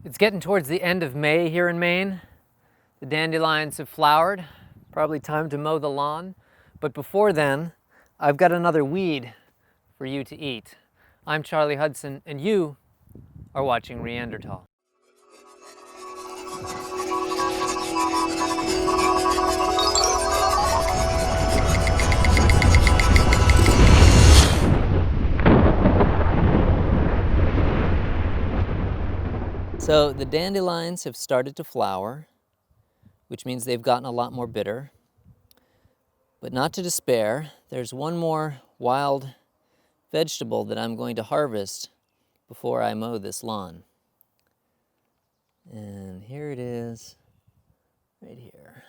It's getting towards the end of May here in Maine. The dandelions have flowered, probably time to mow the lawn. But before then, I've got another weed for you to eat. I'm Charlie Hudson, and you are watching Neanderthal. So the dandelions have started to flower, which means they've gotten a lot more bitter. But not to despair, there's one more wild vegetable that I'm going to harvest before I mow this lawn. And here it is, right here.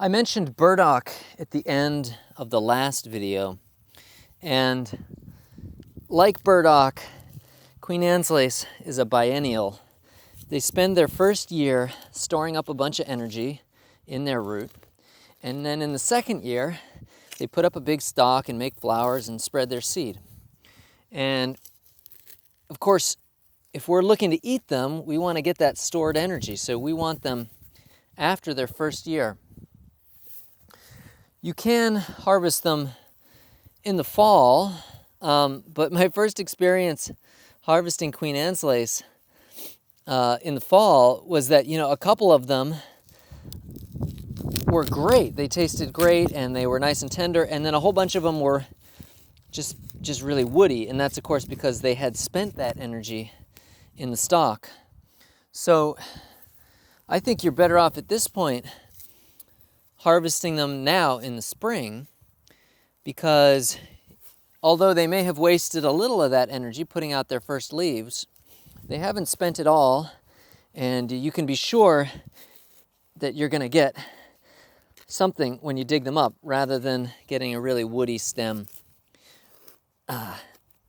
I mentioned burdock at the end of the last video, and like burdock, Queen Anne's lace is a biennial. They spend their first year storing up a bunch of energy in their root, and then in the second year, they put up a big stalk and make flowers and spread their seed. And of course, if we're looking to eat them, we want to get that stored energy, so we want them after their first year. You can harvest them in the fall, but my first experience harvesting Queen Anne's lace in the fall was that, a couple of them were great. They tasted great and they were nice and tender, and then a whole bunch of them were just really woody, and that's of course because they had spent that energy in the stalk. So I think you're better off at this point harvesting them now in the spring, because although they may have wasted a little of that energy putting out their first leaves, they haven't spent it all, and you can be sure that you're going to get something when you dig them up rather than getting a really woody stem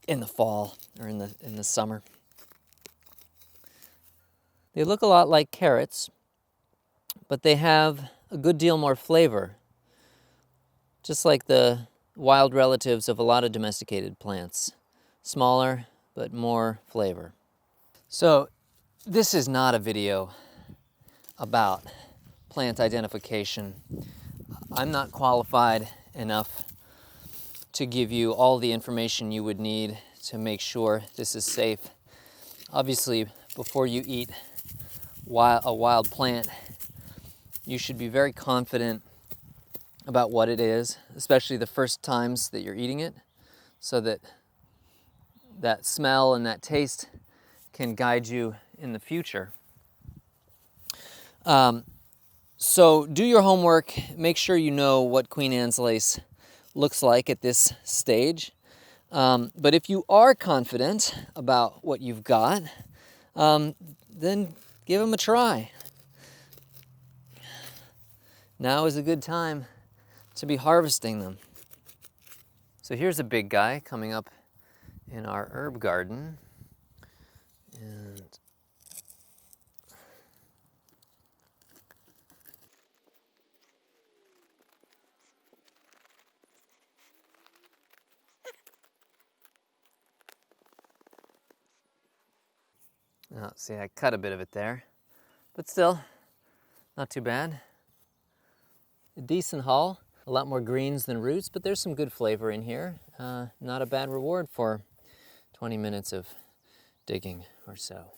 in the fall or in the summer. They look a lot like carrots, but they have a good deal more flavor, just like the wild relatives of a lot of domesticated plants. Smaller, but more flavor. So this is not a video about plant identification. I'm not qualified enough to give you all the information you would need to make sure this is safe. Obviously, before you eat a wild plant, you should be very confident about what it is, especially the first times that you're eating it, so that that smell and that taste can guide you in the future. So do your homework. Make sure you know what Queen Anne's lace looks like at this stage. But if you are confident about what you've got, then give them a try. Now is a good time to be harvesting them. So here's a big guy coming up in our herb garden. And oh, see, I cut a bit of it there, but still, not too bad. A decent haul, a lot more greens than roots, but there's some good flavor in here. Not a bad reward for 20 minutes of digging or so.